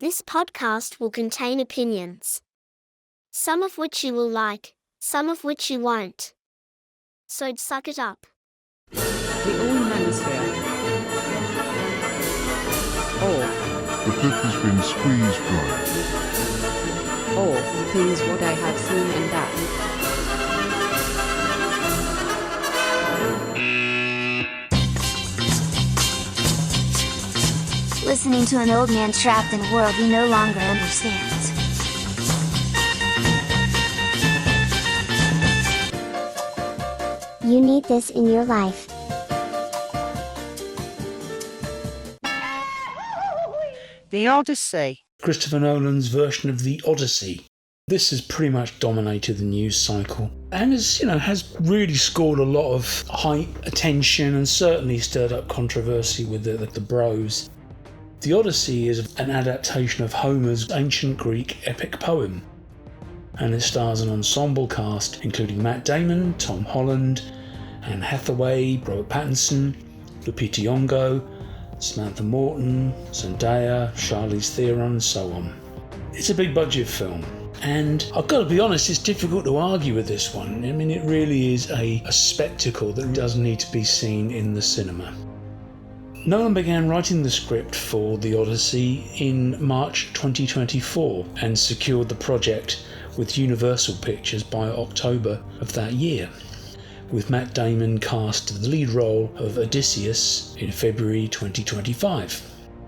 This podcast will contain opinions, some of which you will like, some of which you won't. So suck it up. The Old Manosphere. Or The pip has been squeezed dry. or things what I have seen and that. Listening to an old man trapped in a world he no longer understands. You need this in your life. The Odyssey. Christopher Nolan's version of the Odyssey. This has pretty much dominated the news cycle and has really scored a lot of high attention and certainly stirred up controversy with the bros. The Odyssey is an adaptation of Homer's ancient Greek epic poem, and it stars an ensemble cast including Matt Damon, Tom Holland, Anne Hathaway, Robert Pattinson, Lupita Nyong'o, Samantha Morton, Zendaya, Charlize Theron, and so on. It's a big budget film, and I've got to be honest, it's difficult to argue with this one. I mean, it really is a spectacle that does need to be seen in the cinema. Nolan began writing the script for The Odyssey in March 2024 and secured the project with Universal Pictures by October of that year, with Matt Damon cast to the lead role of Odysseus in February 2025.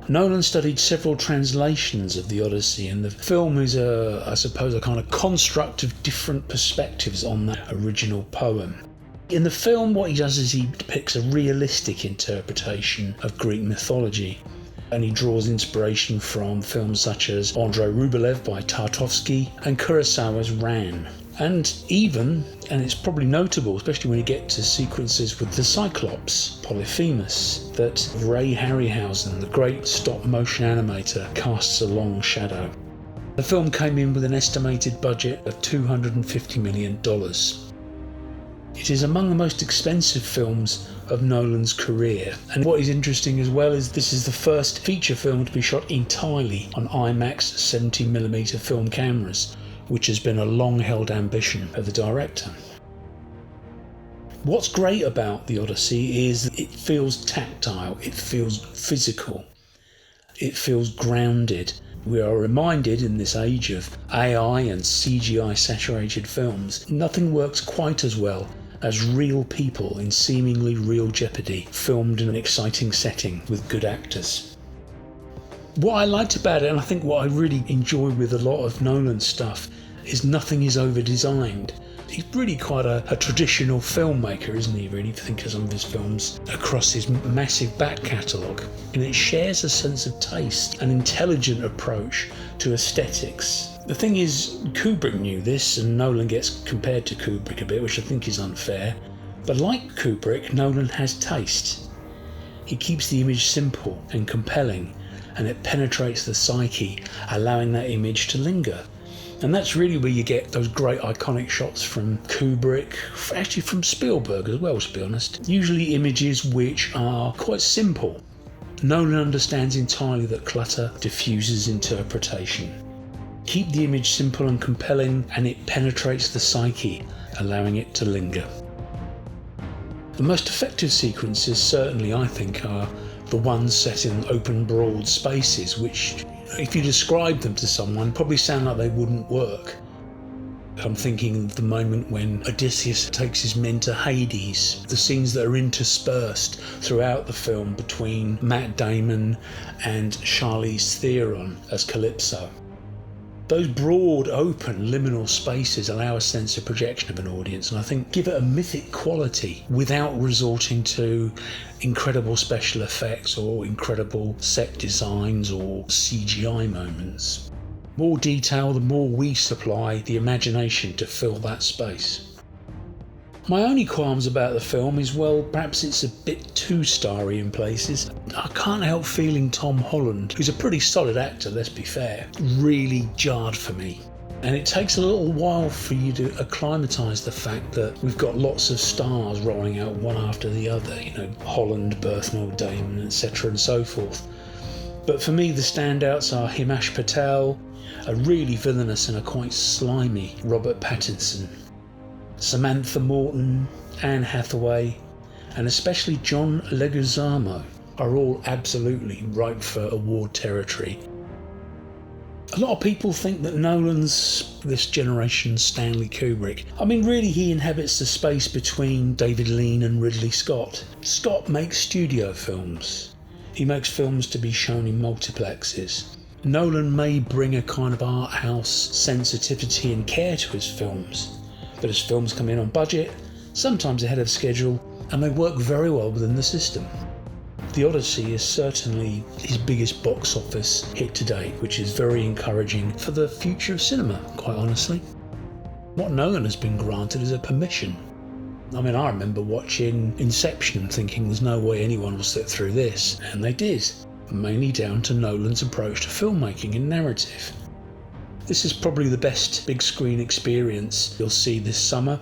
Nolan studied several translations of The Odyssey, and the film is a kind of construct of different perspectives on that original poem. In the film, what he does is he depicts a realistic interpretation of Greek mythology, and he draws inspiration from films such as Andrei Rublev by Tarkovsky and Kurosawa's Ran. And it's probably notable, especially when you get to sequences with the Cyclops, Polyphemus, that Ray Harryhausen, the great stop-motion animator, casts a long shadow. The film came in with an estimated budget of $250 million. It is among the most expensive films of Nolan's career, and what is interesting as well is this is the first feature film to be shot entirely on IMAX 70mm film cameras, which has been a long-held ambition of the director. What's great about The Odyssey is that it feels tactile, it feels physical, it feels grounded. We are reminded in this age of AI and CGI saturated films, nothing works quite as well as real people in seemingly real jeopardy, filmed in an exciting setting with good actors. What I liked about it, and I think what I really enjoy with a lot of Nolan stuff, is nothing is over-designed. He's really quite a traditional filmmaker, isn't he, really, if you think of some of his films across his massive back catalogue. And it shares a sense of taste, an intelligent approach to aesthetics. The thing is, Kubrick knew this, and Nolan gets compared to Kubrick a bit, which I think is unfair. But like Kubrick, Nolan has taste. He keeps the image simple and compelling, and it penetrates the psyche, allowing that image to linger. And that's really where you get those great iconic shots from Kubrick, actually from Spielberg as well, to be honest. Usually images which are quite simple. Nolan understands entirely that clutter diffuses interpretation. Keep the image simple and compelling, and it penetrates the psyche, allowing it to linger. The most effective sequences, certainly I think, are the ones set in open, broad spaces, which, if you describe them to someone, probably sound like they wouldn't work. I'm thinking of the moment when Odysseus takes his men to Hades, the scenes that are interspersed throughout the film between Matt Damon and Charlize Theron as Calypso. Those broad, open, liminal spaces allow a sense of projection of an audience, and I think give it a mythic quality without resorting to incredible special effects or incredible set designs or CGI moments. More detail, the more we supply the imagination to fill that space. My only qualms about the film is, well, perhaps it's a bit too starry in places. I can't help feeling Tom Holland, who's a pretty solid actor, let's be fair, really jarred for me. And it takes a little while for you to acclimatise the fact that we've got lots of stars rolling out one after the other, Holland, Berthnell, Damon, etc. and so forth. But for me, the standouts are Himesh Patel, a really villainous and a quite slimy Robert Pattinson, Samantha Morton, Anne Hathaway, and especially John Leguizamo are all absolutely ripe for award territory. A lot of people think that Nolan's this generation's Stanley Kubrick. I mean, really, he inhabits the space between David Lean and Ridley Scott. Scott makes studio films. He makes films to be shown in multiplexes. Nolan may bring a kind of art house sensitivity and care to his films, but his films come in on budget, sometimes ahead of schedule, and they work very well within the system. The Odyssey is certainly his biggest box office hit to date, which is very encouraging for the future of cinema, quite honestly. What Nolan has been granted is a permission. I mean, I remember watching Inception and thinking there's no way anyone will sit through this, and they did, mainly down to Nolan's approach to filmmaking and narrative. This is probably the best big screen experience you'll see this summer,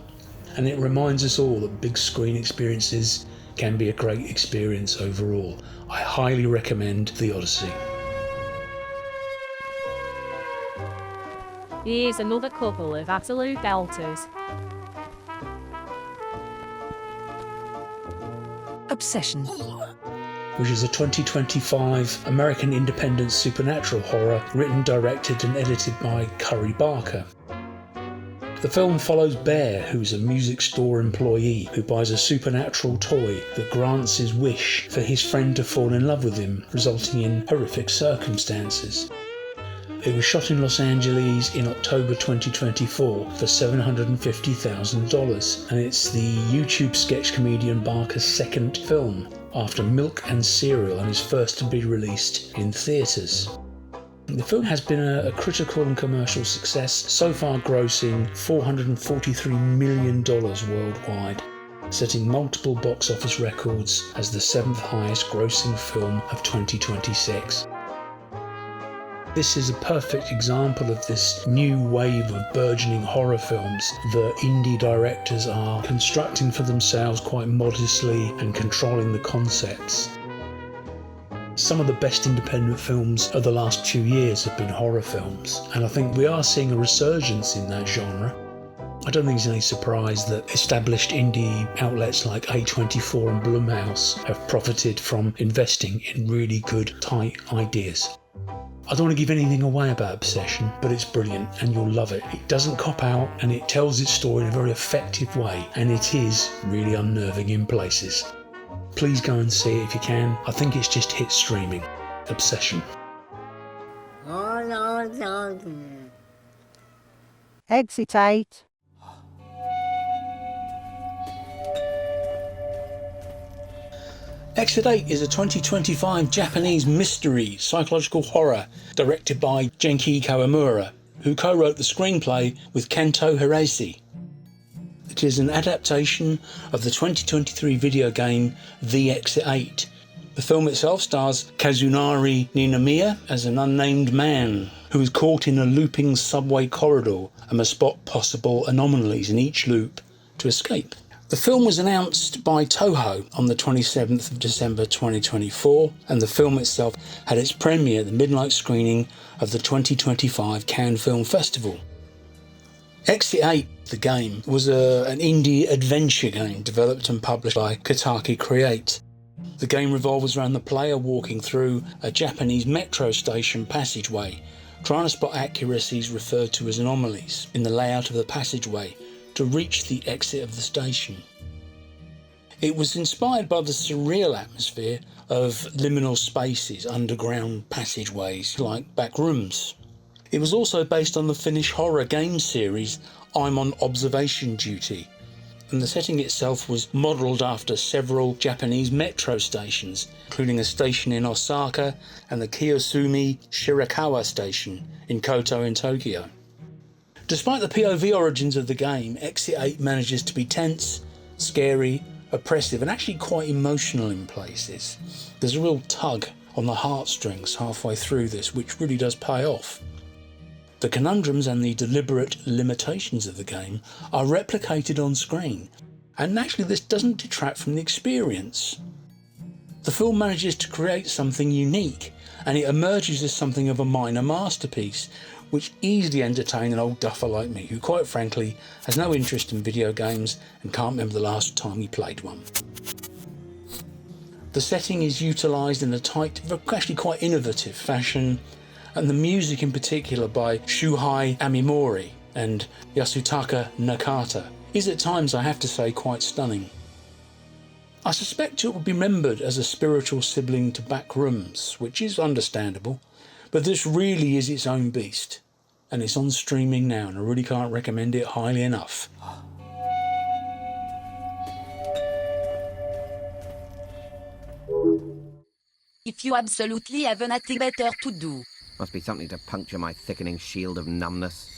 and it reminds us all that big screen experiences can be a great experience overall. I highly recommend The Odyssey. Here's another couple of absolute belters. Obsession. Which is a 2025 American independent supernatural horror written, directed and edited by Curry Barker. The film follows Bear, who's a music store employee who buys a supernatural toy that grants his wish for his friend to fall in love with him, resulting in horrific circumstances. It was shot in Los Angeles in October 2024 for $750,000, and it's the YouTube sketch comedian Barker's second film, after Milk and Cereal, and his first to be released in theatres. The film has been a critical and commercial success, so far grossing $443 million worldwide, setting multiple box office records as the 7th highest grossing film of 2026. This is a perfect example of this new wave of burgeoning horror films that indie directors are constructing for themselves quite modestly and controlling the concepts. Some of the best independent films of the last 2 years have been horror films, and I think we are seeing a resurgence in that genre. I don't think it's any surprise that established indie outlets like A24 and Blumhouse have profited from investing in really good, tight ideas. I don't want to give anything away about Obsession, but it's brilliant and you'll love it. It doesn't cop out and it tells its story in a very effective way, and it is really unnerving in places. Please go and see it if you can. I think it's just hit streaming. Obsession. Exit 8. Exit 8 is a 2025 Japanese mystery psychological horror directed by Genki Kawamura, who co-wrote the screenplay with Kento Hirase. It is an adaptation of the 2023 video game The Exit 8. The film itself stars Kazunari Ninomiya as an unnamed man who is caught in a looping subway corridor and must spot possible anomalies in each loop to escape. The film was announced by Toho on the 27th of December 2024, and the film itself had its premiere at the midnight screening of the 2025 Cannes Film Festival. Exit 8, the game, was an indie adventure game developed and published by Kotaku Create. The game revolves around the player walking through a Japanese metro station passageway, trying to spot accuracies referred to as anomalies in the layout of the passageway to reach the exit of the station. It was inspired by the surreal atmosphere of liminal spaces, underground passageways like back rooms. It was also based on the Finnish horror game series I'm on Observation Duty, and the setting itself was modelled after several Japanese metro stations, including a station in Osaka and the Kiyosumi Shirakawa station in Koto in Tokyo. Despite the POV origins of the game, Exit 8 manages to be tense, scary, oppressive and actually quite emotional in places. There's a real tug on the heartstrings halfway through this, which really does pay off. The conundrums and the deliberate limitations of the game are replicated on screen, and actually this doesn't detract from the experience. The film manages to create something unique and it emerges as something of a minor masterpiece, which easily entertained an old duffer like me, who quite frankly has no interest in video games and can't remember the last time he played one. The setting is utilised in a tight, but actually quite innovative fashion, and the music in particular by Shuhei Amimori and Yasutaka Nakata is at times, I have to say, quite stunning. I suspect it will be remembered as a spiritual sibling to Backrooms, which is understandable, but this really is its own beast, and it's on streaming now, and I really can't recommend it highly enough. If you absolutely have nothing better to do. Must be something to puncture my thickening shield of numbness.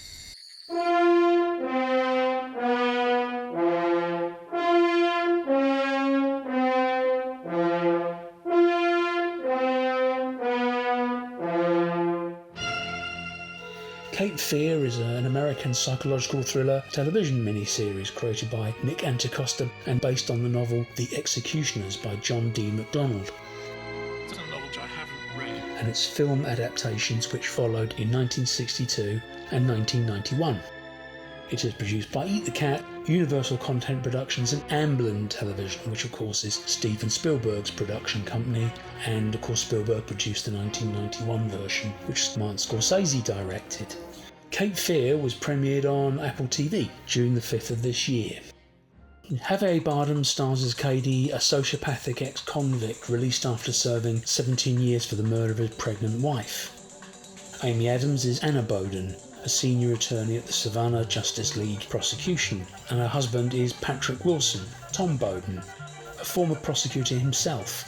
Cape Fear is an American psychological thriller television miniseries created by Nick Anticosta and based on the novel The Executioners by John D. MacDonald. It's a novel which I haven't read. And its film adaptations which followed in 1962 and 1991. It is produced by Eat the Cat, Universal Content Productions and Amblin Television, which of course is Steven Spielberg's production company, and of course Spielberg produced the 1991 version, which Martin Scorsese directed. Cape Fear was premiered on Apple TV June the 5th of this year. Javier Bardem stars as Cady, a sociopathic ex-convict released after serving 17 years for the murder of his pregnant wife. Amy Adams is Anna Bowden, a senior attorney at the Savannah Justice League prosecution, and her husband is Patrick Wilson, Tom Bowden, a former prosecutor himself,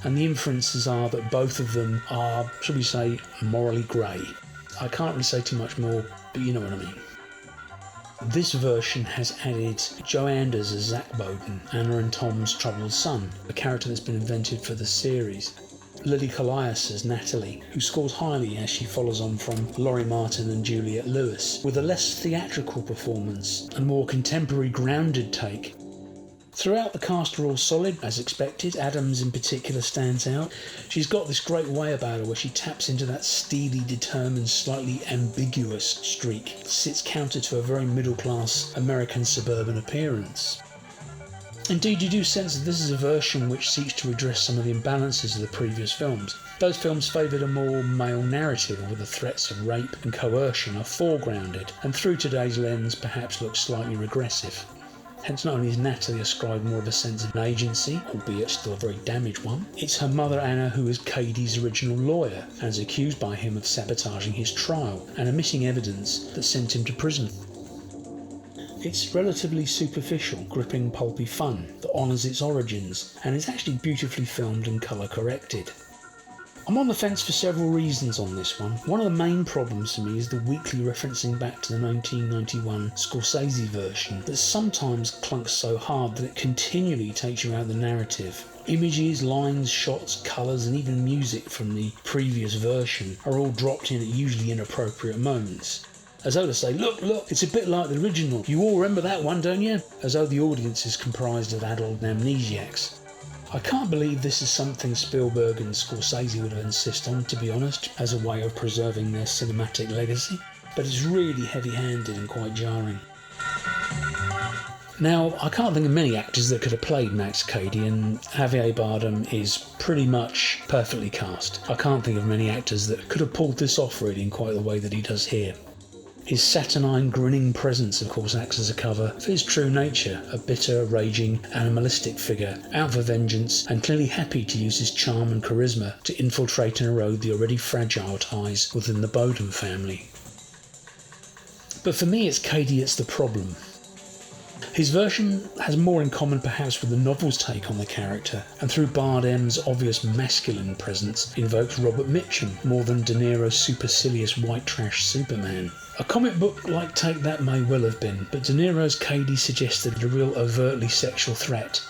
and the inferences are that both of them are, shall we say, morally grey. I can't really say too much more, but you know what I mean. This version has added Joe Anders as Zach Bowden, Anna and Tom's troubled son, a character that's been invented for the series. Lily Colias as Natalie, who scores highly as she follows on from Laurie Martin and Juliette Lewis, with a less theatrical performance and more contemporary grounded take. Throughout, the cast are all solid, as expected. Adams in particular stands out. She's got this great way about her where she taps into that steely, determined, slightly ambiguous streak that sits counter to a very middle-class American suburban appearance. Indeed, you do sense that this is a version which seeks to redress some of the imbalances of the previous films. Those films favoured a more male narrative where the threats of rape and coercion are foregrounded, and through today's lens perhaps look slightly regressive. Hence, not only is Natalie ascribed more of a sense of agency, albeit still a very damaged one, it's her mother Anna who is Cady's original lawyer and is accused by him of sabotaging his trial and omitting evidence that sent him to prison. It's relatively superficial, gripping pulpy fun that honours its origins and is actually beautifully filmed and colour corrected. I'm on the fence for several reasons on this one. One of the main problems for me is the weekly referencing back to the 1991 Scorsese version that sometimes clunks so hard that it continually takes you out of the narrative. Images, lines, shots, colours and even music from the previous version are all dropped in at usually inappropriate moments. As though to say, look, it's a bit like the original. You all remember that one, don't you? As though the audience is comprised of adult amnesiacs. I can't believe this is something Spielberg and Scorsese would insist on, to be honest, as a way of preserving their cinematic legacy, but it's really heavy-handed and quite jarring. Now, I can't think of many actors that could have played Max Cady, and Javier Bardem is pretty much perfectly cast. I can't think of many actors that could have pulled this off really in quite the way that he does here. His saturnine, grinning presence, of course, acts as a cover for his true nature, a bitter, raging, animalistic figure, out for vengeance and clearly happy to use his charm and charisma to infiltrate and erode the already fragile ties within the Bowden family. But for me, it's Cady that's the problem. His version has more in common perhaps with the novel's take on the character, and through Bardem's obvious masculine presence invokes Robert Mitchum more than De Niro's supercilious white trash Superman. A comic book-like take that may well have been, but De Niro's Cady suggested a real overtly sexual threat.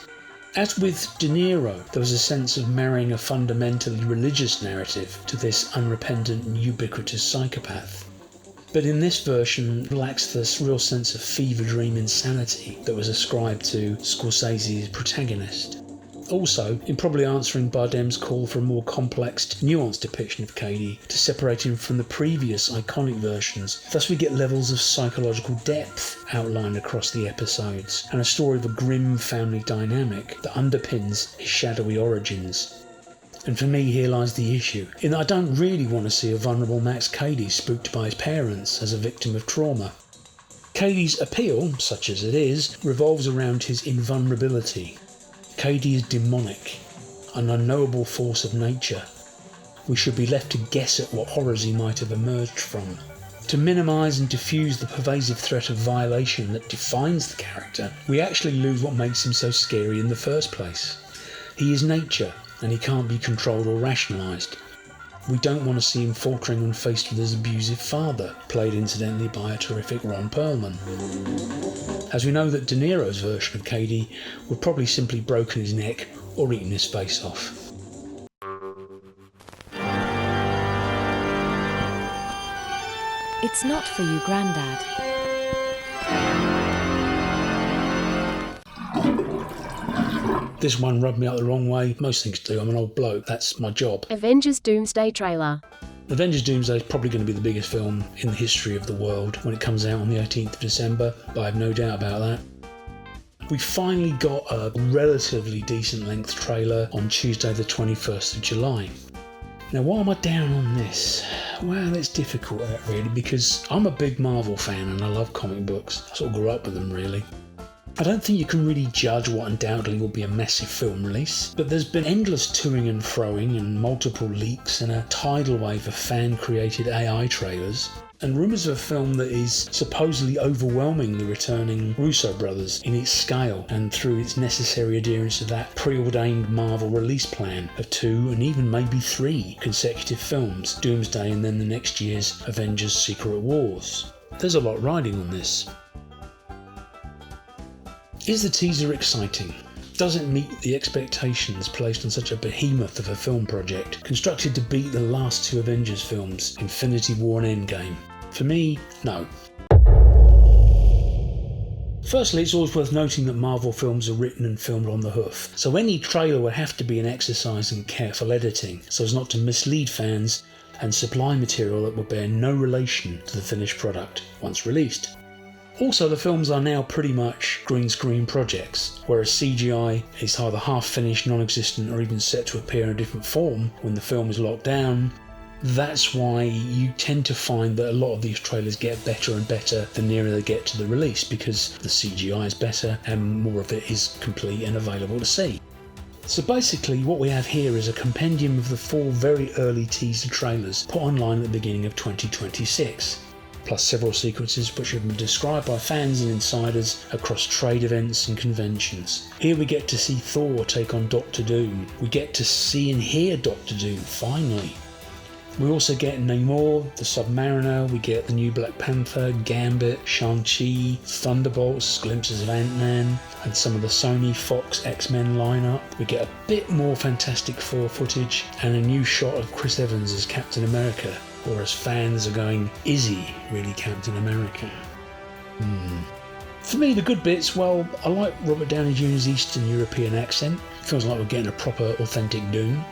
As with De Niro, there was a sense of marrying a fundamentally religious narrative to this unrepentant and ubiquitous psychopath. But in this version, it lacks this real sense of fever dream insanity that was ascribed to Scorsese's protagonist. Also, in probably answering Bardem's call for a more complex, nuanced depiction of Cady to separate him from the previous iconic versions. Thus we get levels of psychological depth outlined across the episodes, and a story of a grim family dynamic that underpins his shadowy origins. And for me, here lies the issue, in that I don't really want to see a vulnerable Max Cady spooked by his parents as a victim of trauma. Cady's appeal, such as it is, revolves around his invulnerability. Cady is demonic, an unknowable force of nature. We should be left to guess at what horrors he might have emerged from. To minimise and diffuse the pervasive threat of violation that defines the character, we actually lose what makes him so scary in the first place. He is nature, and he can't be controlled or rationalised. We don't want to see him faltering when faced with his abusive father, played incidentally by a terrific Ron Perlman. As we know that De Niro's version of Cady would probably simply broken his neck or eaten his face off. It's not for you, Grandad. This one rubbed me up the wrong way. Most things do. I'm an old bloke. That's my job. Avengers Doomsday trailer. Avengers Doomsday is probably going to be the biggest film in the history of the world when it comes out on the 18th of December, but I have no doubt about that. We finally got a relatively decent length trailer on Tuesday the 21st of July. Now, why am I down on this? Well, it's difficult really, because I'm a big Marvel fan and I love comic books. I sort of grew up with them really. I don't think you can really judge what undoubtedly will be a massive film release, but there's been endless toing and froing and multiple leaks and a tidal wave of fan-created AI trailers, and rumours of a film that is supposedly overwhelming the returning Russo brothers in its scale and through its necessary adherence to that preordained Marvel release plan of 2 and even maybe 3 consecutive films, Doomsday and then the next year's Avengers Secret Wars. There's a lot riding on this. Is the teaser exciting? Does it meet the expectations placed on such a behemoth of a film project, constructed to beat the last 2 Avengers films, Infinity War and Endgame? For me, no. Firstly, it's always worth noting that Marvel films are written and filmed on the hoof, so any trailer would have to be an exercise in careful editing, so as not to mislead fans and supply material that will bear no relation to the finished product once released. Also, the films are now pretty much green screen projects, whereas CGI is either half finished, non-existent, or even set to appear in a different form when the film is locked down. That's why you tend to find that a lot of these trailers get better and better the nearer they get to the release, because the CGI is better and more of it is complete and available to see. So basically what we have here is a compendium of the 4 very early teaser trailers put online at the beginning of 2026. Plus several sequences which have been described by fans and insiders across trade events and conventions. Here we get to see Thor take on Doctor Doom. We get to see and hear Doctor Doom, finally. We also get Namor, the Submariner, we get the new Black Panther, Gambit, Shang-Chi, Thunderbolts, glimpses of Ant-Man, and some of the Sony Fox X-Men lineup. We get a bit more Fantastic Four footage, and a new shot of Chris Evans as Captain America. Or as fans are going, is he really Captain America? For me, the good bits, well, I like Robert Downey Jr.'s Eastern European accent. Feels like we're getting a proper, authentic Doom.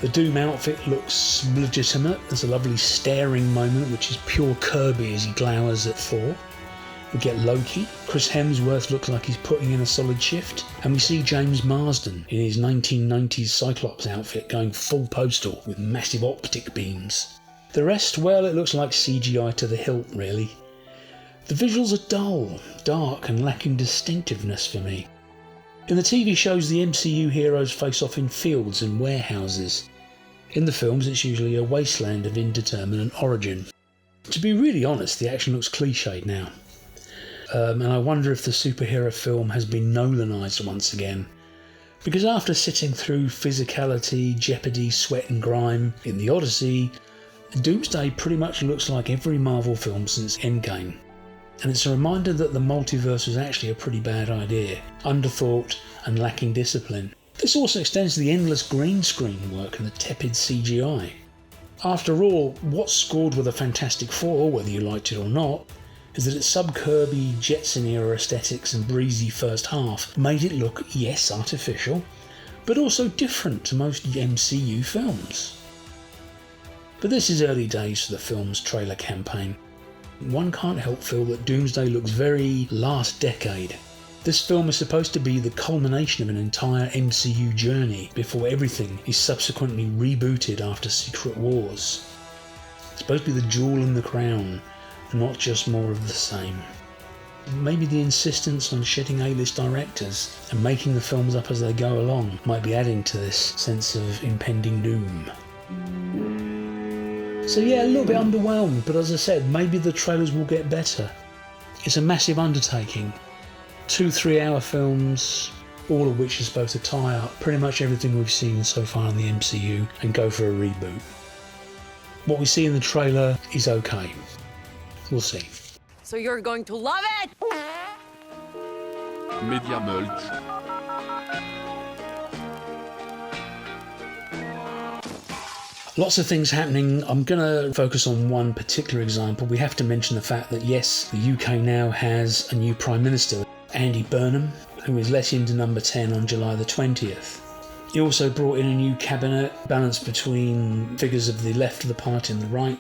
The Doom outfit looks legitimate. There's a lovely staring moment, which is pure Kirby as he glowers at Thor. We get Loki. Chris Hemsworth looks like he's putting in a solid shift. And we see James Marsden in his 1990s Cyclops outfit going full postal with massive optic beams. The rest, well, it looks like CGI to the hilt, really. The visuals are dull, dark and lacking distinctiveness for me. In the TV shows, the MCU heroes face off in fields and warehouses. In the films, it's usually a wasteland of indeterminate origin. To be really honest, the action looks cliched now. And I wonder if the superhero film has been Nolanised once again. Because after sitting through physicality, jeopardy, sweat and grime in the Odyssey, Doomsday pretty much looks like every Marvel film since Endgame. And it's a reminder that the multiverse was actually a pretty bad idea, underthought and lacking discipline. This also extends to the endless green screen work and the tepid CGI. After all, what's scored with a Fantastic Four, whether you liked it or not, is that its sub-Kirby, Jetson-era aesthetics and breezy first half made it look, yes, artificial, but also different to most MCU films. But this is early days for the film's trailer campaign. One can't help feel that Doomsday looks very last decade. This film is supposed to be the culmination of an entire MCU journey before everything is subsequently rebooted after Secret Wars. It's supposed to be the jewel in the crown, not just more of the same. Maybe the insistence on shedding A-list directors and making the films up as they go along might be adding to this sense of impending doom. So yeah, a little bit underwhelmed, but as I said, maybe the trailers will get better. It's a massive undertaking. 2 3-hour films, all of which are supposed to tie up pretty much everything we've seen so far in the MCU and go for a reboot. What we see in the trailer is okay. We'll see. So you're going to love it! Media Mulch. Lots of things happening. I'm going to focus on one particular example. We have to mention the fact that yes, the UK now has a new Prime Minister, Andy Burnham, who was let into number 10 on July the 20th. He also brought in a new cabinet, balanced between figures of the left of the party and the right.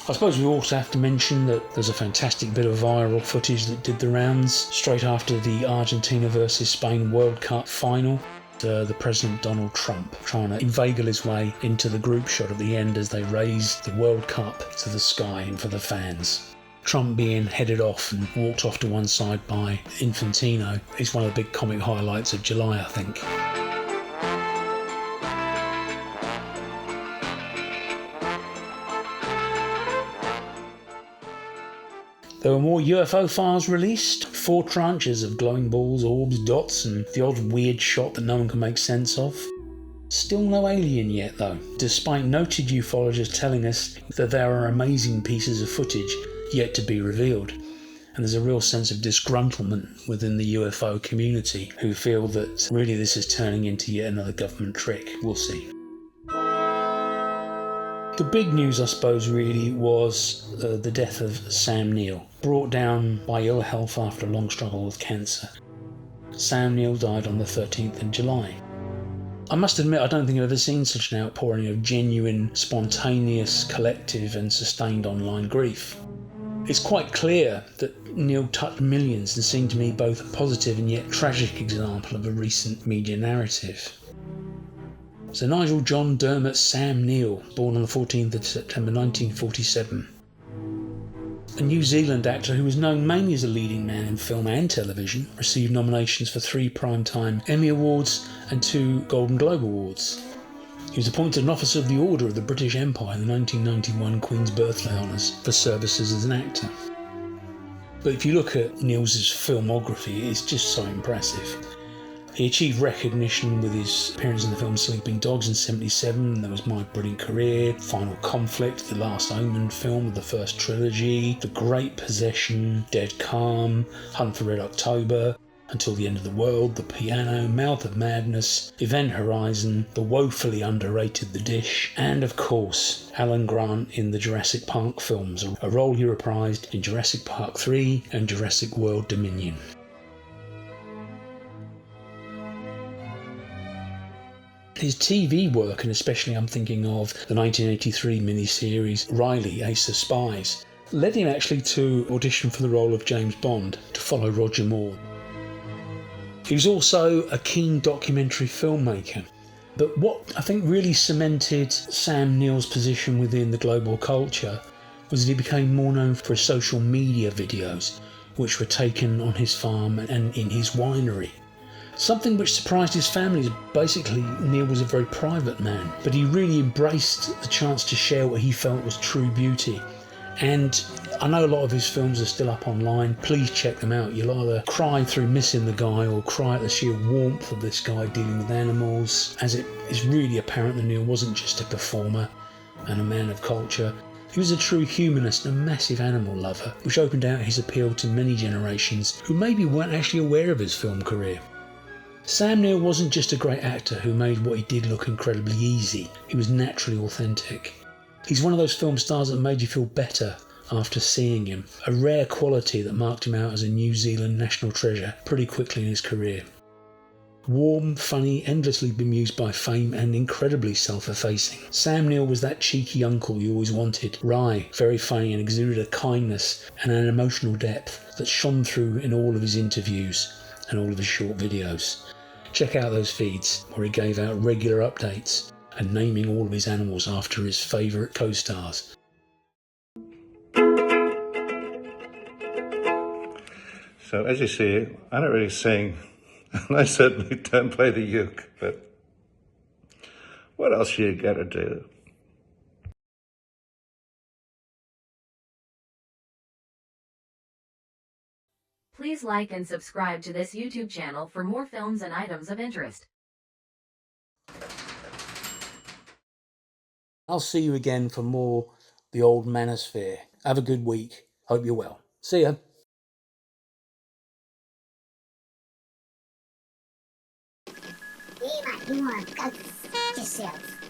I suppose we also have to mention that there's a fantastic bit of viral footage that did the rounds straight after the Argentina versus Spain World Cup final. The President Donald Trump trying to inveigle his way into the group shot at the end as they raise the World Cup to the sky and for the fans. Trump being headed off and walked off to one side by Infantino is one of the big comic highlights of July, I think. There were more UFO files released, 4 tranches of glowing balls, orbs, dots, and the odd weird shot that no one can make sense of. Still no alien yet though, despite noted ufologists telling us that there are amazing pieces of footage yet to be revealed. And there's a real sense of disgruntlement within the UFO community who feel that really this is turning into yet another government trick. We'll see. The big news, I suppose, really was the death of Sam Neill, brought down by ill health after a long struggle with cancer. Sam Neill died on the 13th of July. I must admit, I don't think I've ever seen such an outpouring of genuine, spontaneous, collective and sustained online grief. It's quite clear that Neill touched millions and seemed to me both a positive and yet tragic example of a recent media narrative. Sir Nigel John Dermot Sam Neill, born on the 14th of September 1947. A New Zealand actor who was known mainly as a leading man in film and television, received nominations for 3 Primetime Emmy Awards and 2 Golden Globe Awards. He was appointed an Officer of the Order of the British Empire in the 1991 Queen's Birthday Honours for services as an actor. But if you look at Neill's filmography, it's just so impressive. He achieved recognition with his appearance in the film Sleeping Dogs in '77, there was My Brilliant Career, Final Conflict, the Last Omen film of the first trilogy, The Great Possession, Dead Calm, Hunt for Red October, Until the End of the World, The Piano, Mouth of Madness, Event Horizon, the woefully underrated The Dish, and of course Alan Grant in the Jurassic Park films, a role he reprised in Jurassic Park 3 and Jurassic World Dominion. His TV work, and especially I'm thinking of the 1983 miniseries Riley, Ace of Spies, led him actually to audition for the role of James Bond to follow Roger Moore. He was also a keen documentary filmmaker, but what I think really cemented Sam Neill's position within the global culture was that he became more known for his social media videos, which were taken on his farm and in his winery. Something which surprised his family. Basically, Neill was a very private man, but he really embraced the chance to share what he felt was true beauty. And I know a lot of his films are still up online. Please check them out. You'll either cry through missing the guy or cry at the sheer warmth of this guy dealing with animals, as it is really apparent that Neill wasn't just a performer and a man of culture. He was a true humanist and a massive animal lover, which opened out his appeal to many generations who maybe weren't actually aware of his film career. Sam Neill wasn't just a great actor who made what he did look incredibly easy. He was naturally authentic. He's one of those film stars that made you feel better after seeing him, a rare quality that marked him out as a New Zealand national treasure pretty quickly in his career. Warm, funny, endlessly bemused by fame, and incredibly self-effacing. Sam Neill was that cheeky uncle you always wanted. Wry, very funny, and exuded a kindness and an emotional depth that shone through in all of his interviews and all of his short videos. Check out those feeds where he gave out regular updates and naming all of his animals after his favourite co-stars. So as you see, I don't really sing, and I certainly don't play the uke, but what else are you gonna do? Please like and subscribe to this YouTube channel for more films and items of interest. I'll see you again for more The Old Manosphere. Have a good week. Hope you're well. See ya. You might want to go yourself.